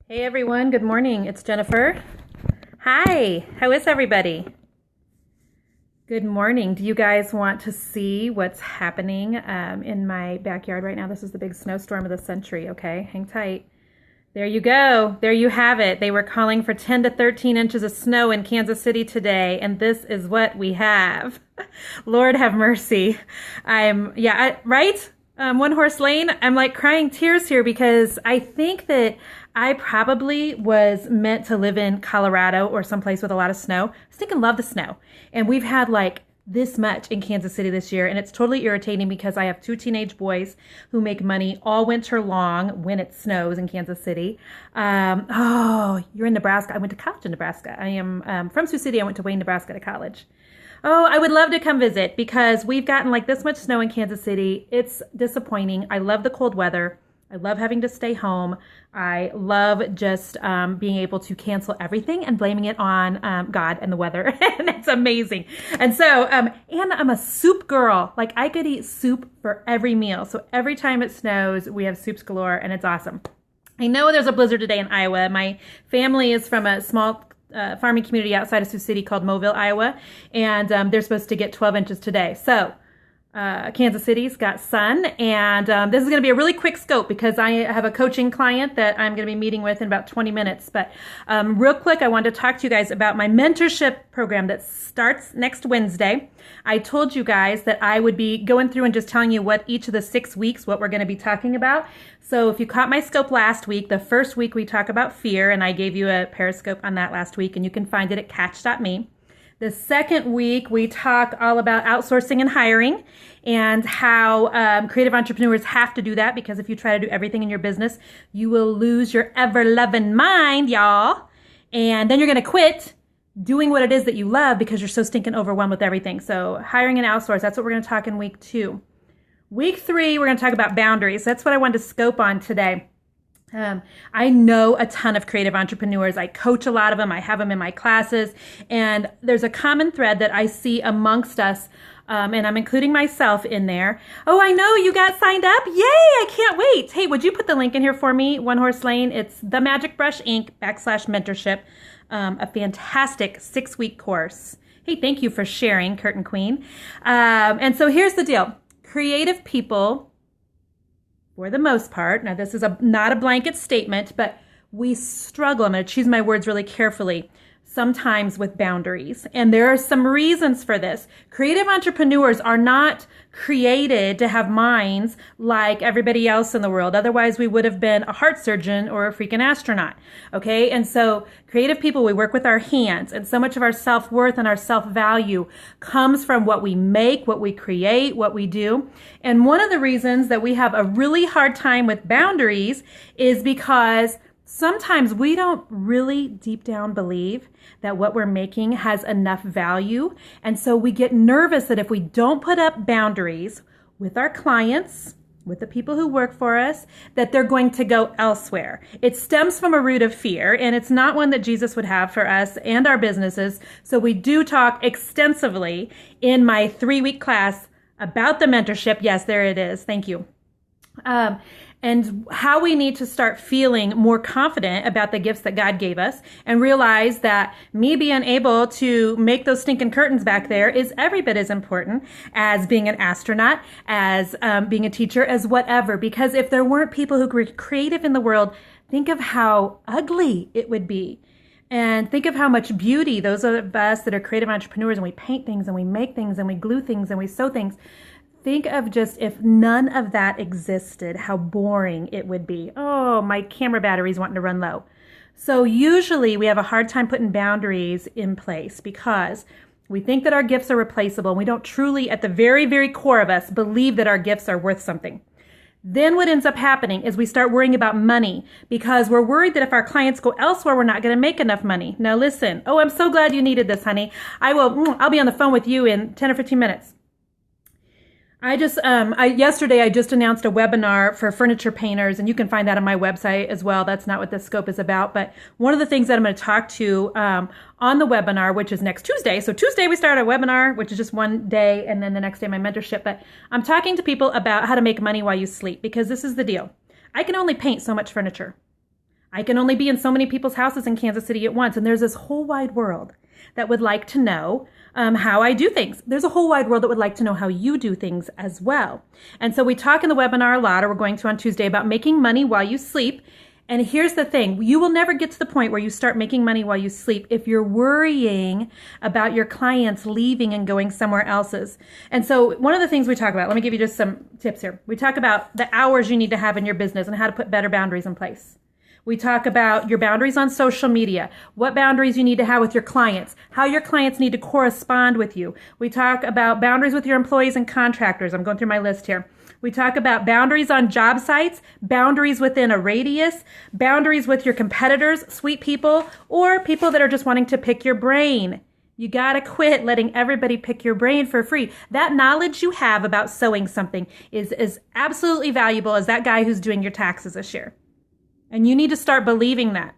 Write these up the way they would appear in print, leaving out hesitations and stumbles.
Hey everyone, good morning. It's Jennifer. Hi, how is everybody? Good morning. Do you guys want to see what's happening in my backyard right now? This is the big snowstorm of the century, okay? Hang tight. There you go. There you have it. They were calling for 10 to 13 inches of snow in Kansas City today, and this is what we have. Lord have mercy. Right? One horse lane. I'm like crying tears here because I think that I probably was meant to live in Colorado or someplace with a lot of snow. I stinking love the snow. And we've had like this much in Kansas City this year. And it's totally irritating because I have two teenage boys who make money all winter long when it snows in Kansas City. You're in Nebraska. I went to college in Nebraska. I am from Sioux City. I went to Wayne, Nebraska to college. Oh, I would love to come visit because we've gotten like this much snow in Kansas City. It's disappointing. I love the cold weather. I love having to stay home. I love just being able to cancel everything and blaming it on God and the weather. And it's amazing. And so, and I'm a soup girl. Like I could eat soup for every meal. So every time it snows, we have soups galore and it's awesome. I know there's a blizzard today in Iowa. My family is from a small farming community outside of Sioux City called Mobile, Iowa. And they're supposed to get 12 inches today. So Kansas City's got sun, and this is going to be a really quick scope because I have a coaching client that I'm going to be meeting with in about 20 minutes. But real quick, I wanted to talk to you guys about my mentorship program that starts next Wednesday. I told you guys that I would be going through and just telling you what each of the 6 weeks, what we're going to be talking about. So if you caught my scope last week, the first week we talk about fear, and I gave you a periscope on that last week, and you can find it at catch.me. The second week, we talk all about outsourcing and hiring and how creative entrepreneurs have to do that because if you try to do everything in your business, you will lose your ever-loving mind, y'all. And then you're going to quit doing what it is that you love because you're so stinking overwhelmed with everything. So hiring and outsource, that's what we're going to talk in week 2. Week 3, we're going to talk about boundaries. That's what I wanted to scope on today. I know a ton of creative entrepreneurs. I coach a lot of them. I have them in my classes. And there's a common thread that I see amongst us, and I'm including myself in there. Oh, I know you got signed up. Yay, I can't wait. Hey, would you put the link in here for me? One Horse Lane. It's the Magic Brush Inc. /mentorship. A fantastic 6-week course. Hey, thank you for sharing, Curtain Queen. And so here's the deal. Creative people, for the most part, now this is not a blanket statement, but we struggle, I'm going to choose my words really carefully, sometimes with boundaries. And there are some reasons for this. Creative entrepreneurs are not created to have minds like everybody else in the world. Otherwise, we would have been a heart surgeon or a freaking astronaut. Okay. And so creative people, we work with our hands, and so much of our self-worth and our self-value comes from what we make, what we create, what we do. And one of the reasons that we have a really hard time with boundaries is because sometimes we don't really deep down believe that what we're making has enough value. And so we get nervous that if we don't put up boundaries with our clients, with the people who work for us, that they're going to go elsewhere. It stems from a root of fear, and it's not one that Jesus would have for us and our businesses. So we do talk extensively in my 3-week class about the mentorship. Yes, there it is. Thank you. And how we need to start feeling more confident about the gifts that God gave us and realize that me being able to make those stinking curtains back there is every bit as important as being an astronaut, as being a teacher, as whatever. Because if there weren't people who were creative in the world, think of how ugly it would be. And think of how much beauty those of us that are creative entrepreneurs and we paint things and we make things and we glue things and we sew things. Think of just if none of that existed, how boring it would be. Oh, my camera battery's wanting to run low. So usually we have a hard time putting boundaries in place because we think that our gifts are replaceable. And we don't truly, at the very, very core of us, believe that our gifts are worth something. Then what ends up happening is we start worrying about money because we're worried that if our clients go elsewhere, we're not going to make enough money. Now listen. Oh, I'm so glad you needed this, honey. I'll be on the phone with you in 10 or 15 minutes. Yesterday I just announced a webinar for furniture painters, and you can find that on my website as well. That's not what this scope is about, but one of the things that I'm going to talk to on the webinar, which is next Tuesday. So Tuesday we start a webinar, which is just one day, and then the next day my mentorship. But I'm talking to people about how to make money while you sleep, because this is the deal. I can only paint so much furniture. I can only be in so many people's houses in Kansas City at once. And there's this whole wide world that would like to know how I do things. There's a whole wide world that would like to know how you do things as well. And so we talk in the webinar a lot, or we're going to on Tuesday, about making money while you sleep. And here's the thing, you will never get to the point where you start making money while you sleep if you're worrying about your clients leaving and going somewhere else's. And so one of the things we talk about, let me give you just some tips here. We talk about the hours you need to have in your business and how to put better boundaries in place. We talk about your boundaries on social media, what boundaries you need to have with your clients, how your clients need to correspond with you. We talk about boundaries with your employees and contractors. I'm going through my list here. We talk about boundaries on job sites, boundaries within a radius, boundaries with your competitors, sweet people, or people that are just wanting to pick your brain. You got to quit letting everybody pick your brain for free. That knowledge you have about sewing something is as absolutely valuable as that guy who's doing your taxes this year. And you need to start believing that.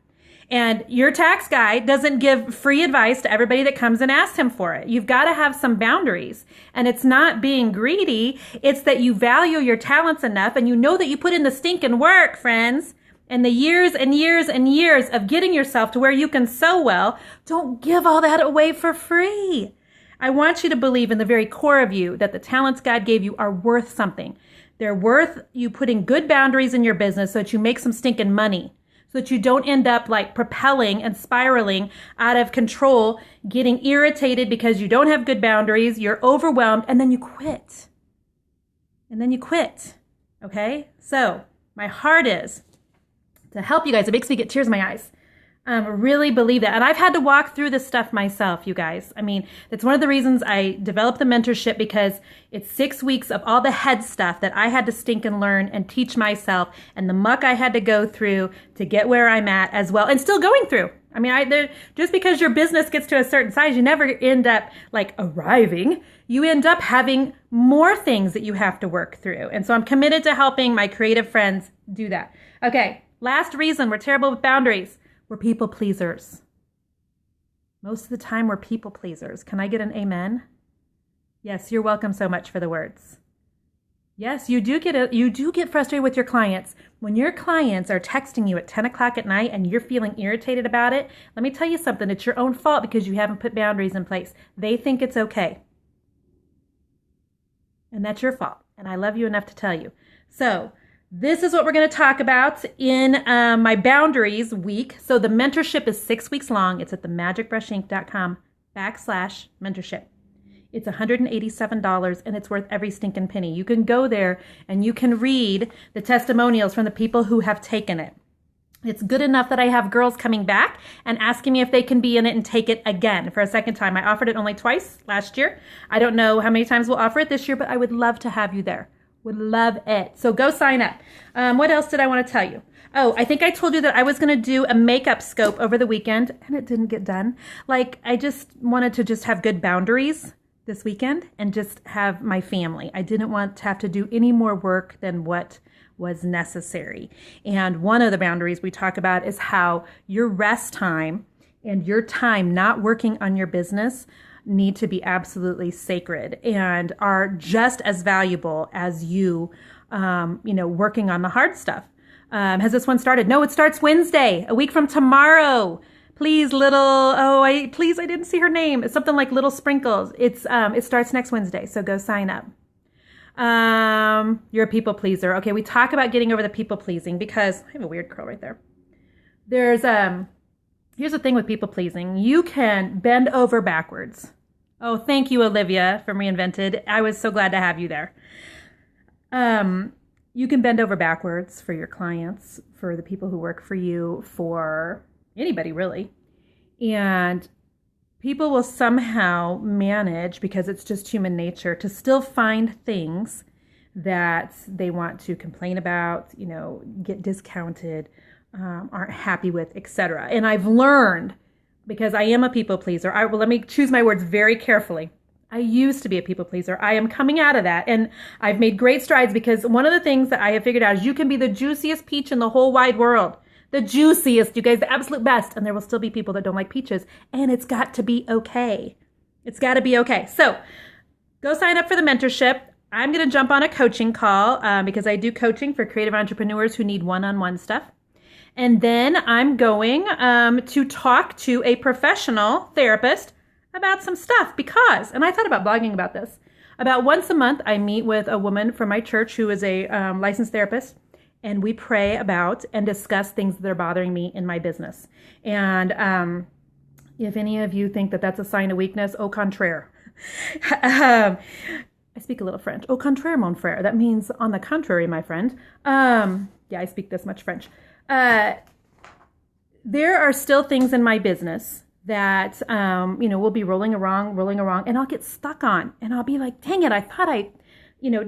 And your tax guy doesn't give free advice to everybody that comes and asks him for it. You've got to have some boundaries. And it's not being greedy. It's that you value your talents enough and you know that you put in the stinking work, friends. And the years and years and years of getting yourself to where you can sew well. Don't give all that away for free. I want you to believe in the very core of you that the talents God gave you are worth something. They're worth you putting good boundaries in your business so that you make some stinking money, so that you don't end up like propelling and spiraling out of control, getting irritated because you don't have good boundaries, you're overwhelmed, and then you quit. Okay? So my heart is to help you guys. It makes me get tears in my eyes. Really believe that. And I've had to walk through this stuff myself, you guys. I mean, it's one of the reasons I developed the mentorship, because it's 6 weeks of all the head stuff that I had to stink and learn and teach myself, and the muck I had to go through to get where I'm at as well, and still going through. I mean, just because your business gets to a certain size, you never end up like arriving. You end up having more things that you have to work through. And so I'm committed to helping my creative friends do that. Okay, last reason we're terrible with boundaries. We're people pleasers. Most of the time, we're people pleasers. Can I get an amen? Yes, you're welcome so much for the words. Yes, you do get frustrated with your clients. When your clients are texting you at 10 o'clock at night and you're feeling irritated about it, let me tell you something. It's your own fault because you haven't put boundaries in place. They think it's okay. And that's your fault. And I love you enough to tell you. So, this is what we're going to talk about in my boundaries week. So the mentorship is 6 weeks long. It's at themagicbrushinc.com/mentorship. It's $187 and it's worth every stinking penny. You can go there and you can read the testimonials from the people who have taken it. It's good enough that I have girls coming back and asking me if they can be in it and take it again for a second time. I offered it only twice last year. I don't know how many times we'll offer it this year, but I would love to have you there. Would love it. So go sign up. What else did I want to tell you? Oh, I think I told you that I was going to do a makeup scope over the weekend, and it didn't get done. Like, I just wanted to just have good boundaries this weekend and just have my family. I didn't want to have to do any more work than what was necessary. And one of the boundaries we talk about is how your rest time and your time not working on your business need to be absolutely sacred and are just as valuable as you, working on the hard stuff. Has this one started? No, it starts Wednesday, a week from tomorrow. Please, I didn't see her name. It's something like Little Sprinkles. It starts next Wednesday, so go sign up. You're a people pleaser. Okay, we talk about getting over the people pleasing because I have a weird curl right there. Here's the thing with people pleasing. You can bend over backwards. Oh, thank you, Olivia from Reinvented. I was so glad to have you there. You can bend over backwards for your clients, for the people who work for you, for anybody really. And people will somehow manage, because it's just human nature, to still find things that they want to complain about, get discounted, aren't happy with, etc. And I've learned, because I am a people pleaser, let me choose my words very carefully. I used to be a people pleaser. I am coming out of that, and I've made great strides, because one of the things that I have figured out is you can be the juiciest peach in the whole wide world. The juiciest, you guys, the absolute best, and there will still be people that don't like peaches, and it's got to be okay. It's got to be okay. So go sign up for the mentorship. I'm going to jump on a coaching call because I do coaching for creative entrepreneurs who need one-on-one stuff. And then I'm going to talk to a professional therapist about some stuff because, and I thought about blogging about this, about once a month I meet with a woman from my church who is a licensed therapist, and we pray about and discuss things that are bothering me in my business. And if any of you think that that's a sign of weakness, au contraire. I speak a little French. Au contraire, mon frère. That means on the contrary, my friend. Yeah, I speak this much French. There are still things in my business that, will be rolling around, and I'll get stuck on. And I'll be like, dang it, I thought I,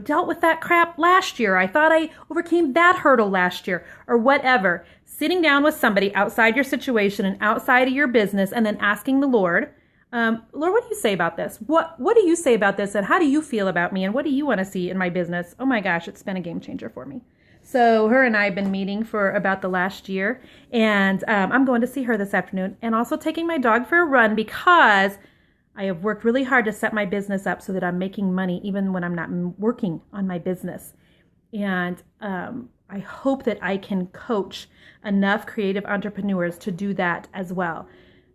dealt with that crap last year. I thought I overcame that hurdle last year, or whatever. Sitting down with somebody outside your situation and outside of your business, and then asking the Lord, Lord, what do you say about this? What do you say about this? And how do you feel about me? And what do you want to see in my business? Oh my gosh, it's been a game changer for me. So her and I have been meeting for about the last year, and I'm going to see her this afternoon, and also taking my dog for a run because I have worked really hard to set my business up so that I'm making money even when I'm not working on my business. And I hope that I can coach enough creative entrepreneurs to do that as well.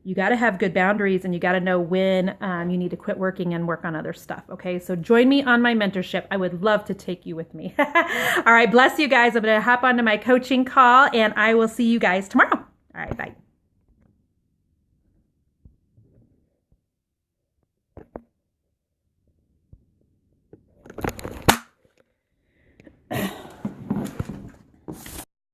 You got to have good boundaries, and you got to know when you need to quit working and work on other stuff. Okay, so join me on my mentorship. I would love to take you with me. All right, bless you guys. I'm going to hop onto my coaching call, and I will see you guys tomorrow.